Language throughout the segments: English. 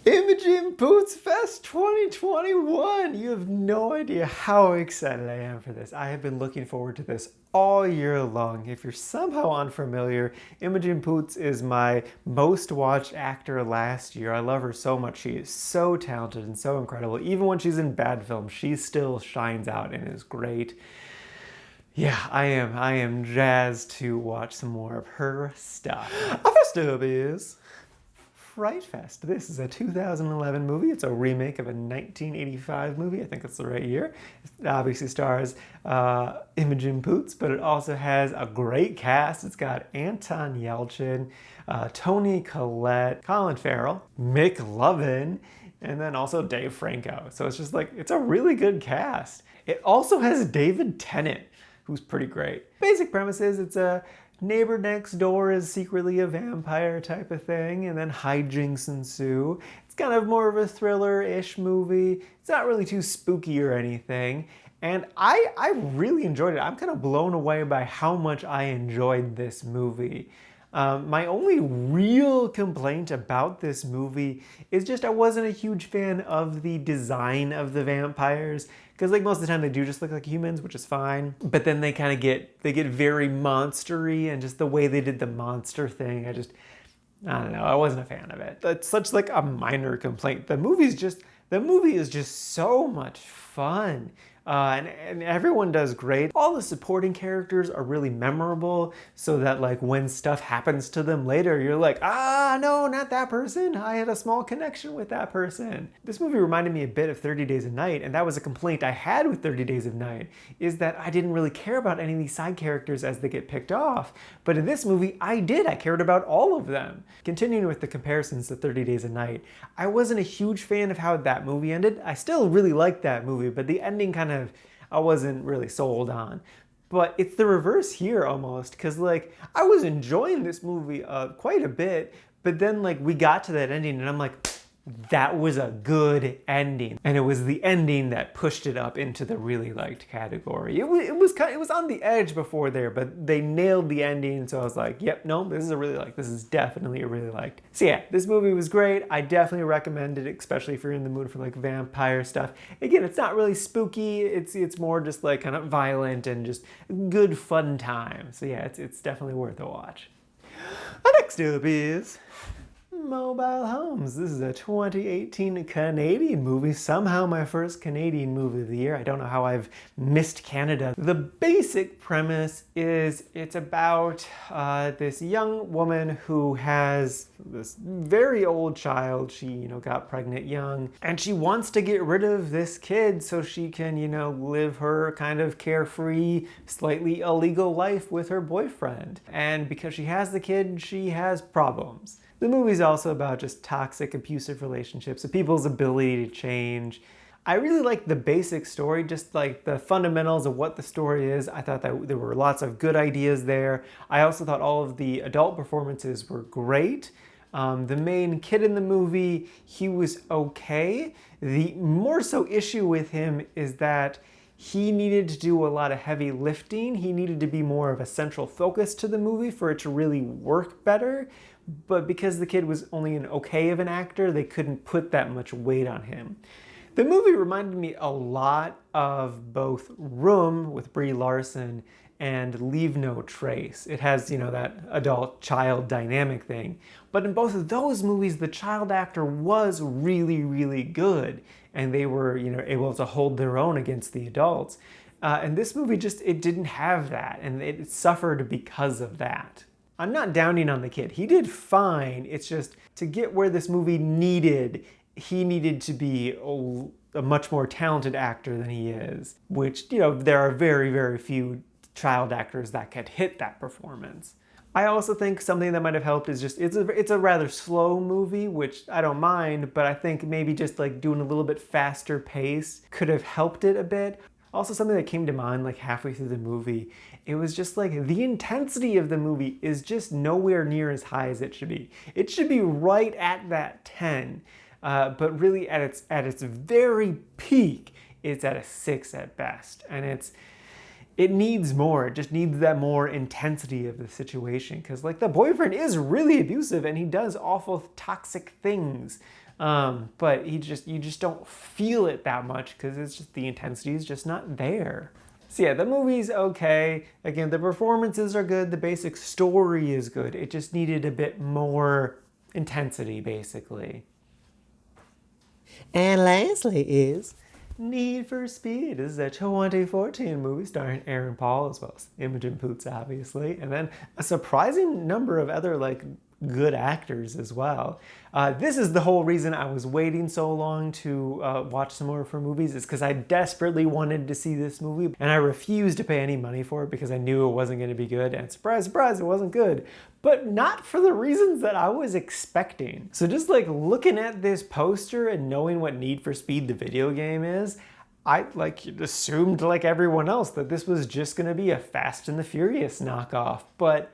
Imogen Poots Fest 2021! You have no idea how excited I am for this. I have been looking forward to this all year long. If you're somehow unfamiliar, Imogen Poots is my most watched actor last year. I love her so much. She is so talented and so incredible. Even when she's in bad films, she still shines out and is great. Yeah, I am jazzed to watch some more of her stuff. First up is Frightfest. This is a 2011 movie. It's a remake of a 1985 movie. I think that's the right year. It obviously stars Imogen Poots, but it also has a great cast. It's got Anton Yelchin, Toni Collette, Colin Farrell, Mick Lovin, and then also Dave Franco. So it's just like, it's a really good cast. It also has David Tennant, who's pretty great. Basic premise is it's a neighbor next door is secretly a vampire type of thing, and then hijinks ensue. It's kind of more of a thriller-ish movie. It's not really too spooky or anything. And I really enjoyed it. I'm kind of blown away by how much I enjoyed this movie. My only real complaint about this movie is just I wasn't a huge fan of the design of the vampires, because like most of the time they do just look like humans, which is fine. But then they kind of get very monstery, and just the way they did the monster thing, I don't know, I wasn't a fan of it. That's such like a minor complaint. The movie is just so much fun. And everyone does great. All the supporting characters are really memorable, so that like when stuff happens to them later, you're like, ah, no, not that person. I had a small connection with that person. This movie reminded me a bit of 30 Days of Night, and that was a complaint I had with 30 Days of Night, is that I didn't really care about any of these side characters as they get picked off. But in this movie, I did. I cared about all of them. Continuing with the comparisons to 30 Days of Night, I wasn't a huge fan of how that movie ended. I still really liked that movie, but the ending kind of I wasn't really sold on. But it's the reverse here almost, because like I was enjoying this movie quite a bit, but then like we got to that ending and I'm like, that was a good ending. And it was the ending that pushed it up into the really liked category. It was on the edge before there, but they nailed the ending, so I was like, yep, no, this is a really liked. This is definitely a really liked. So yeah, this movie was great. I definitely recommend it, especially if you're in the mood for like vampire stuff. Again, it's not really spooky. It's more just like kind of violent and just good fun time. So yeah, it's definitely worth a watch. Next up is Mobile Homes. This is a 2018 Canadian movie. Somehow my first Canadian movie of the year. I don't know how I've missed Canada. The basic premise is it's about this young woman who has this very old child. She, got pregnant young, and she wants to get rid of this kid so she can, live her kind of carefree, slightly illegal life with her boyfriend. And because she has the kid, she has problems. The movie's also about just toxic, abusive relationships and people's ability to change. I really like the basic story, just like the fundamentals of what the story is. I thought that there were lots of good ideas there. I also thought all of the adult performances were great. The main kid in the movie, he was okay. The more so issue with him is that he needed to do a lot of heavy lifting. He needed to be more of a central focus to the movie for it to really work better. But because the kid was only an okay of an actor, they couldn't put that much weight on him. The movie reminded me a lot of both Room with Brie Larson and Leave No Trace. It has, that adult-child dynamic thing. But in both of those movies, the child actor was really, really good. And they were, able to hold their own against the adults. And this movie it didn't have that. And it suffered because of that. I'm not downing on the kid. He did fine. It's just to get where this movie he needed to be a much more talented actor than he is, which, there are very, very few child actors that could hit that performance. I also think something that might have helped is just, it's a rather slow movie, which I don't mind, but I think maybe just like doing a little bit faster pace could have helped it a bit. Also, something that came to mind like halfway through the movie, it was just like the intensity of the movie is just nowhere near as high as it should be. It should be right at that 10, but really at its very peak, it's at a 6 at best. And it needs more. It just needs that more intensity of the situation. Because like the boyfriend is really abusive and he does awful toxic things. But you just don't feel it that much because it's just the intensity is just not there. So yeah, the movie's okay. Again, the performances are good. The basic story is good. It just needed a bit more intensity, basically. And lastly is Need for Speed. This is a 2014 movie starring Aaron Paul as well as Imogen Poots, obviously, and then a surprising number of other good actors as well. This is the whole reason I was waiting so long to watch some more of her movies, is because I desperately wanted to see this movie and I refused to pay any money for it because I knew it wasn't going to be good, and surprise, surprise, it wasn't good. But not for the reasons that I was expecting. So just looking at this poster and knowing what Need for Speed the video game is, I assumed like everyone else that this was just going to be a Fast and the Furious knockoff, but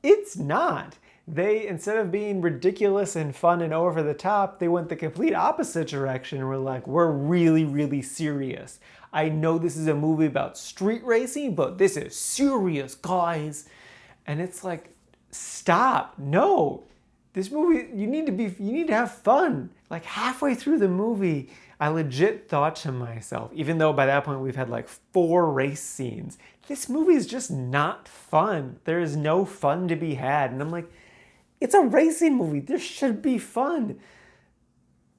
it's not. They, instead of being ridiculous and fun and over the top, they went the complete opposite direction and were like, we're really, really serious. I know this is a movie about street racing, but this is serious, guys. And it's like, stop. No. This movie, you need to have fun. Like halfway through the movie, I legit thought to myself, even though by that point we've had 4 race scenes, this movie is just not fun. There is no fun to be had. And I'm like, it's a racing movie. There should be fun.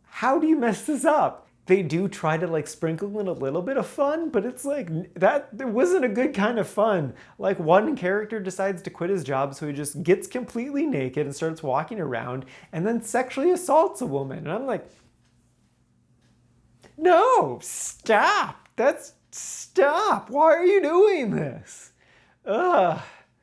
How do you mess this up? They do try to sprinkle in a little bit of fun, but it's that it wasn't a good kind of fun. One character decides to quit his job, so he just gets completely naked and starts walking around and then sexually assaults a woman. And I'm like, no, stop. Stop. Why are you doing this? Ugh.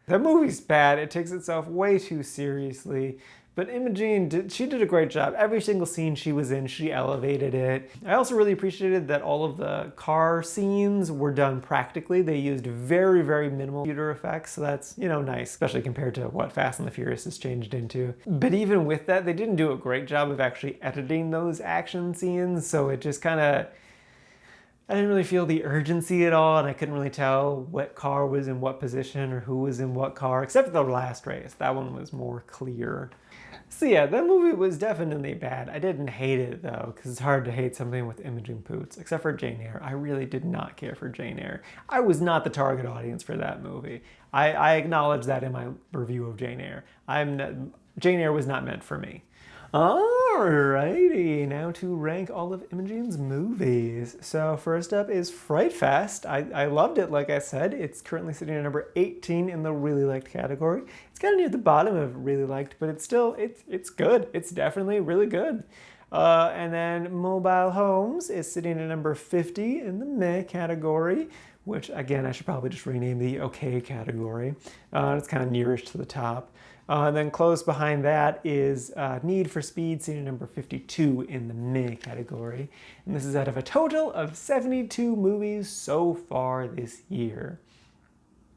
That movie's bad. It takes itself way too seriously. But Imogen did a great job. Every single scene she was in, she elevated it. I also really appreciated that all of the car scenes were done practically. They used very, very minimal computer effects, so that's, nice, especially compared to what Fast and the Furious has changed into. But even with that, they didn't do a great job of actually editing those action scenes, so it just I didn't really feel the urgency at all, and I couldn't really tell what car was in what position or who was in what car, except for the last race. That one was more clear. So yeah, that movie was definitely bad. I didn't hate it though, because it's hard to hate something with Imogen Poots, except for Jane Eyre. I really did not care for Jane Eyre. I was not the target audience for that movie. I acknowledge that in my review of Jane Eyre. Jane Eyre was not meant for me. Alrighty, now to rank all of Imogen's movies. So first up is Frightfest. I loved it, like I said. It's currently sitting at number 18 in the really liked category. It's kind of near the bottom of really liked, but it's still, it's good. It's definitely really good. And then Mobile Homes is sitting at number 50 in the meh category, which again, I should probably just rename the okay category. It's kind of nearest to the top. And then close behind that is Need for Speed, sitting at number 52 in the meh category. And this is out of a total of 72 movies so far this year.